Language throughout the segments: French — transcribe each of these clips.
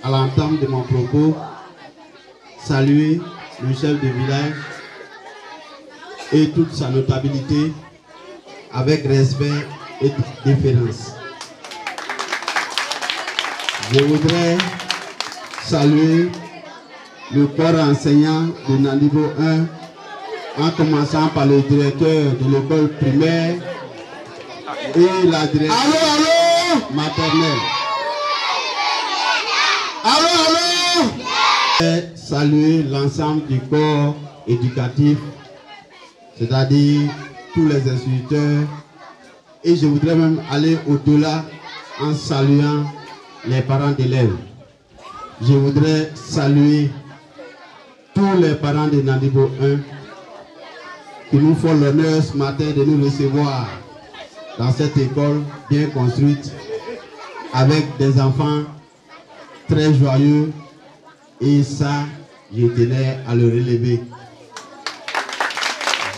à l'entame de mon propos, saluer le chef de village et toute sa notabilité avec respect et déférence. Je voudrais saluer le corps enseignant de Nandibo 1 en commençant par le directeur de l'école primaire et la directrice maternelle. Saluer l'ensemble du corps éducatif, c'est-à-dire tous les instituteurs, et je voudrais même aller au-delà en saluant les parents d'élèves. Je voudrais saluer tous les parents de Nandibo 1 qui nous font l'honneur ce matin de nous recevoir dans cette école bien construite avec des enfants très joyeux, et ça, je tenais à le relever.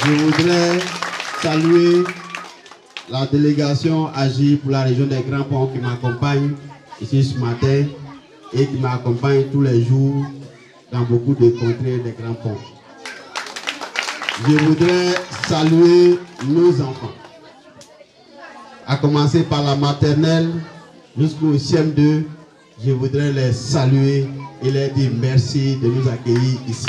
Je voudrais saluer la délégation AGI pour la région des Grands Ponts qui m'accompagne ici ce matin et qui m'accompagne tous les jours dans beaucoup de contrées des Grands Ponts. Je voudrais saluer nos enfants, à commencer par la maternelle jusqu'au CM2. Je voudrais les saluer et leur dire merci de nous accueillir ici.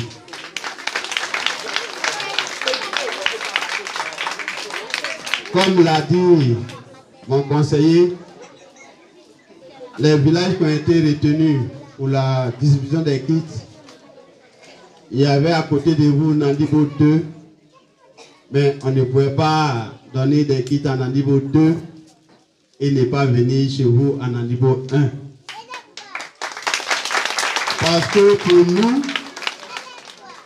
Comme l'a dit mon conseiller, les villages qui ont été retenus pour la distribution des kits, il y avait à côté de vous Nandibo 2, mais on ne pouvait pas donner des kits à Nandibo 2 et ne pas venir chez vous à Nandibo 1. Parce que pour nous,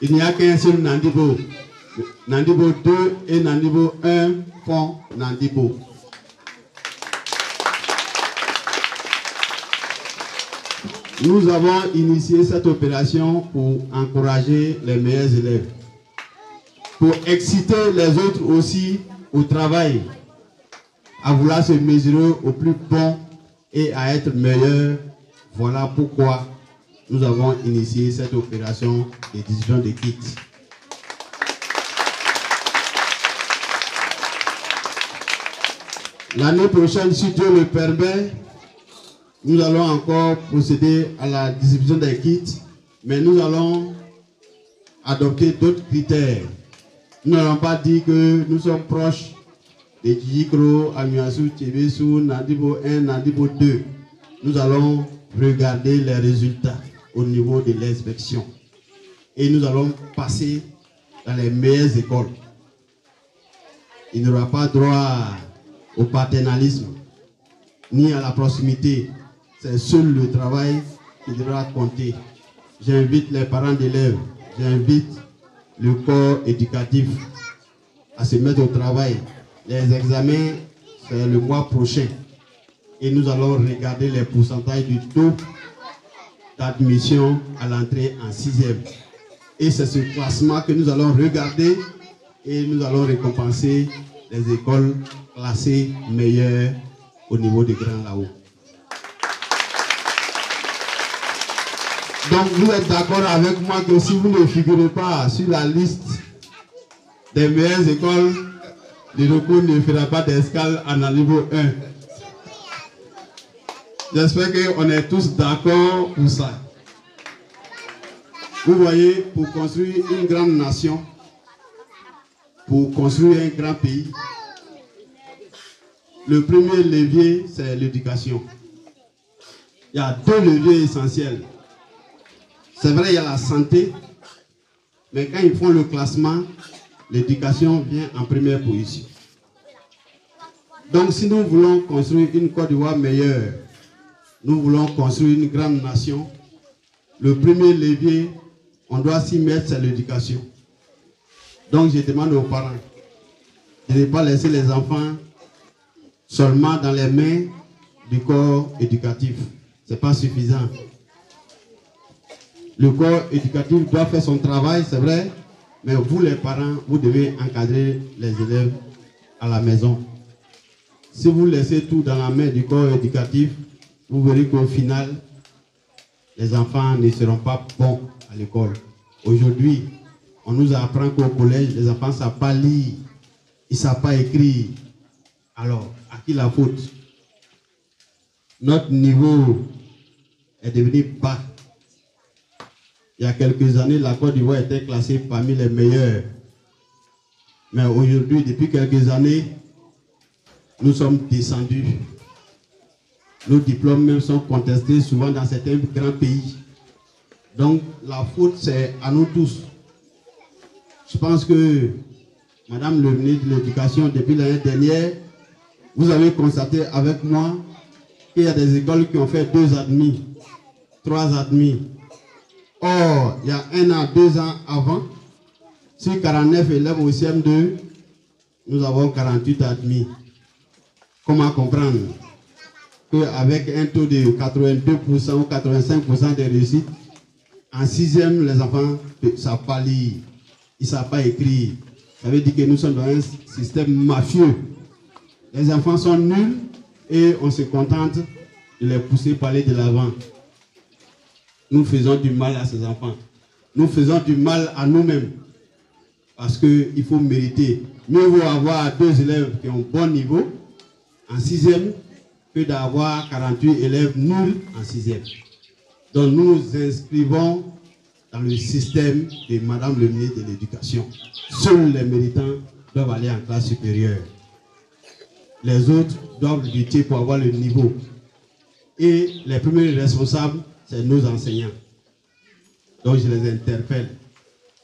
il n'y a qu'un seul Nandibo. Nandibo 2 et Nandibo 1 font Nandibo. Nous avons initié cette opération pour encourager les meilleurs élèves, pour exciter les autres aussi au travail, à vouloir se mesurer au plus bon et à être meilleurs. Voilà pourquoi nous avons initié cette opération de distribution de kits. L'année prochaine, si Dieu le permet, nous allons encore procéder à la distribution des kits, mais nous allons adopter d'autres critères. Nous n'allons pas dire que nous sommes proches de Djikro, Amiasu, Tchebesu, Nandibo 1, Nandibo 2. Nous allons regarder les résultats au niveau de l'inspection. Et nous allons passer dans les meilleures écoles. Il n'y aura pas droit au paternalisme, ni à la proximité. C'est seul le travail qui devra compter. J'invite les parents d'élèves, j'invite le corps éducatif à se mettre au travail. Les examens, c'est le mois prochain. Et nous allons regarder les pourcentages du taux d'admission à l'entrée en 6e. Et c'est ce classement que nous allons regarder et nous allons récompenser les écoles classées meilleures au niveau des Grands là-haut. Donc vous êtes d'accord avec moi que si vous ne figurez pas sur la liste des meilleures écoles, le recours ne fera pas d'escale en niveau 1. J'espère qu'on est tous d'accord pour ça. Vous voyez, pour construire une grande nation, pour construire un grand pays, le premier levier, c'est l'éducation. Il y a deux leviers essentiels. C'est vrai, il y a la santé, mais quand ils font le classement, l'éducation vient en première position. Donc si nous voulons construire une Côte d'Ivoire meilleure, nous voulons construire une grande nation, le premier levier, on doit s'y mettre, c'est l'éducation. Donc je demande aux parents de ne pas laisser les enfants seulement dans les mains du corps éducatif. Ce n'est pas suffisant. Le corps éducatif doit faire son travail, c'est vrai, mais vous les parents, vous devez encadrer les élèves à la maison. Si vous laissez tout dans la main du corps éducatif, vous verrez qu'au final, les enfants ne seront pas bons à l'école. Aujourd'hui, on nous apprend qu'au collège, les enfants ne savent pas lire, ils ne savent pas écrire. Alors, à qui la faute? Notre niveau est devenu bas. Il y a quelques années, la Côte d'Ivoire était classée parmi les meilleurs. Mais aujourd'hui, depuis quelques années, nous sommes descendus. Nos diplômes même sont contestés souvent dans certains grands pays. Donc, la faute, c'est à nous tous. Je pense que, Madame le ministre de l'Éducation, depuis l'année dernière, vous avez constaté avec moi qu'il y a des écoles qui ont fait 2 admis, 3 admis. Or, il y a 1 an, 2 ans avant, sur 49 élèves au CM2, nous avons 48 admis. Comment comprendre qu'avec un taux de 82% ou 85% de réussite, en 6e, les enfants ne savent pas lire, ils ne savent pas écrire. Ça veut dire que nous sommes dans un système mafieux. Les enfants sont nuls et on se contente de les pousser par aller de l'avant. Nous faisons du mal à ces enfants. Nous faisons du mal à nous-mêmes. Parce qu'il faut mériter. Mieux vaut avoir 2 élèves qui ont bon niveau en 6e que d'avoir 48 élèves nuls en 6e. Donc nous nous inscrivons dans le système de Madame le ministre de l'Éducation. Seuls les méritants doivent aller en classe supérieure. Les autres doivent lutter pour avoir le niveau. Et les premiers responsables, c'est nos enseignants. Donc je les interpelle.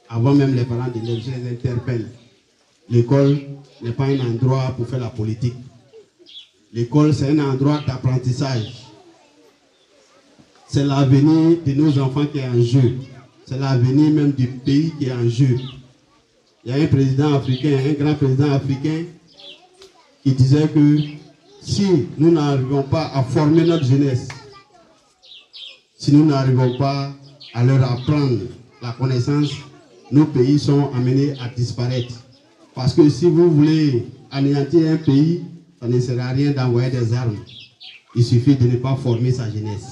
Avant même les parents d'élèves, je les interpelle. L'école n'est pas un endroit pour faire la politique. L'école, c'est un endroit d'apprentissage. C'est l'avenir de nos enfants qui est en jeu. C'est l'avenir même du pays qui est en jeu. Il y a un président africain, un grand président africain, qui disait que si nous n'arrivons pas à former notre jeunesse, si nous n'arrivons pas à leur apprendre la connaissance, nos pays sont amenés à disparaître. Parce que si vous voulez anéantir un pays, ça ne sert à rien d'envoyer des armes. Il suffit de ne pas former sa jeunesse.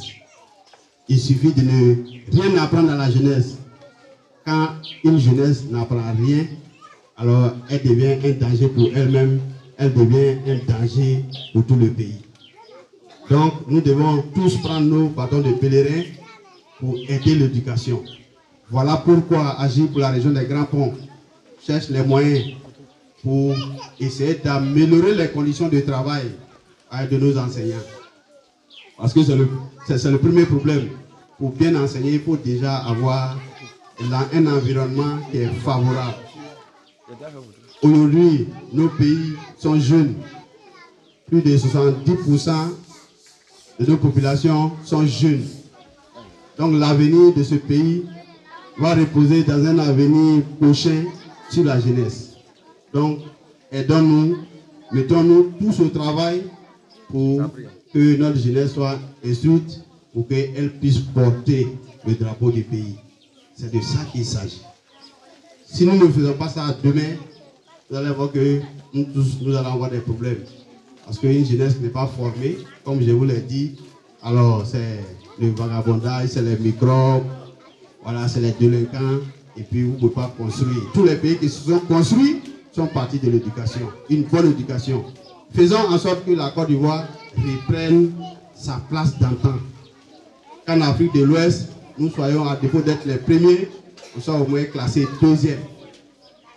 Il suffit de ne rien apprendre à la jeunesse. Quand une jeunesse n'apprend rien, alors elle devient un danger pour elle-même, elle devient un danger pour tout le pays. Donc nous devons tous prendre nos bâtons de pèlerin pour aider l'éducation. Voilà pourquoi Agir pour la région des Grands Ponts cherche les moyens pour essayer d'améliorer les conditions de travail de nos enseignants. Parce que c'est le premier problème. Pour bien enseigner, il faut déjà avoir un environnement qui est favorable. Aujourd'hui, nos pays sont jeunes. Plus de 70% de nos populations sont jeunes. Donc l'avenir de ce pays va reposer dans un avenir prochain sur la jeunesse. Donc, aidons-nous, mettons-nous tous au travail pour que notre jeunesse soit instruite, pour qu'elle puisse porter le drapeau du pays. C'est de ça qu'il s'agit. Si nous ne faisons pas ça demain, vous allez voir que nous tous, nous allons avoir des problèmes. Parce qu'une jeunesse qui n'est pas formée, comme je vous l'ai dit, alors c'est le vagabondage, c'est les microbes, voilà, c'est les délinquants, et puis vous ne pouvez pas construire. Tous les pays qui se sont construits sont partis de l'éducation, une bonne éducation. Faisons en sorte que la Côte d'Ivoire reprenne sa place d'antan. Qu'en Afrique de l'Ouest, nous soyons à défaut d'être les premiers, nous sommes au moins classés 2e.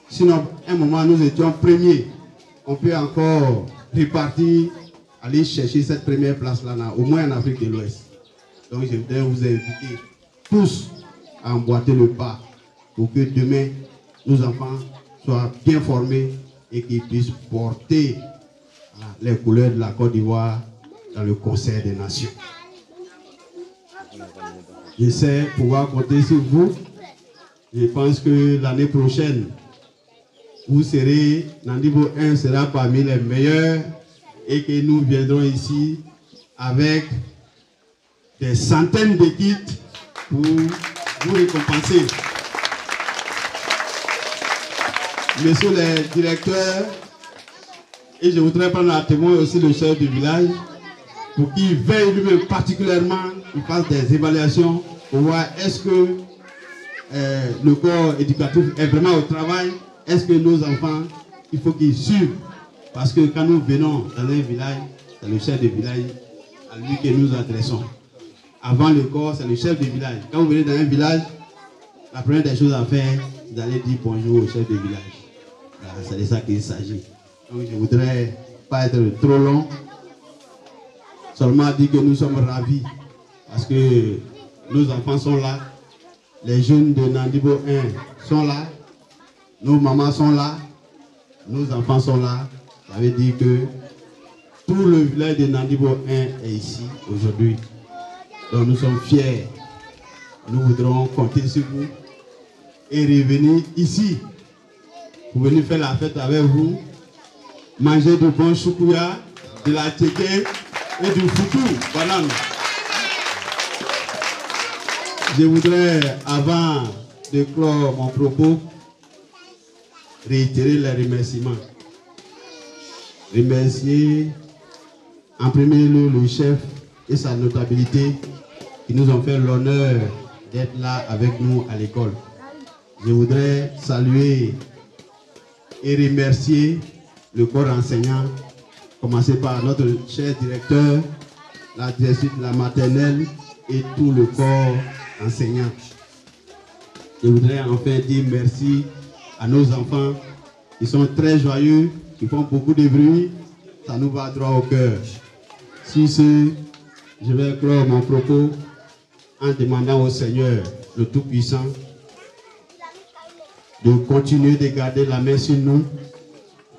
Sinon, à un moment, nous étions premiers. On peut encore repartir, aller chercher cette première place-là, au moins en Afrique de l'Ouest. Donc, je voudrais vous inviter tous à emboîter le pas pour que demain, nos enfants soient bien formés et qu'ils puissent porter les couleurs de la Côte d'Ivoire dans le concert des nations. Je sais pouvoir compter sur vous. Je pense que l'année prochaine, vous serez, dans le niveau 1 sera parmi les meilleurs et que nous viendrons ici avec des centaines de kits pour vous récompenser. Messieurs les directeurs, et je voudrais prendre à témoin aussi le chef du village pour qu'il veille lui-même particulièrement, qu'il fasse des évaluations pour voir est-ce que le corps éducatif est vraiment au travail, est-ce que nos enfants, il faut qu'ils suivent. Parce que quand nous venons dans un village, c'est le chef de village à lui que nous adressons. Avant le corps, c'est le chef de village. Quand vous venez dans un village, la première des choses à faire, c'est d'aller dire bonjour au chef de village. C'est de ça qu'il s'agit. Donc je ne voudrais pas être trop long. Seulement dire que nous sommes ravis. Parce que nos enfants sont là. Les jeunes de Nandibo 1 sont là. Nos mamans sont là. Nos enfants sont là. Ça veut dire que tout le village de Nandibo 1 est ici aujourd'hui. Donc nous sommes fiers. Nous voudrons compter sur vous et revenir ici pour venir faire la fête avec vous, manger du bon choukouya, de la teke et du foutou. Voilà. Je voudrais, avant de clore mon propos, réitérer les remerciements. Remercier en premier lieu le chef et sa notabilité qui nous ont fait l'honneur d'être là avec nous à l'école. Je voudrais saluer et remercier le corps enseignant, commencer par notre cher directeur, la directrice de la maternelle et tout le corps enseignant. Je voudrais enfin dire merci à nos enfants qui sont très joyeux, qui font beaucoup de bruit, ça nous va droit au cœur. Sur ce, je vais clore mon propos en demandant au Seigneur, le Tout-Puissant, de continuer de garder la main sur nous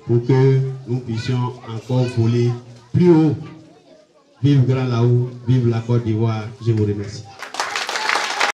pour que nous puissions encore voler plus haut. Vive Grand Laou, vive la Côte d'Ivoire. Je vous remercie.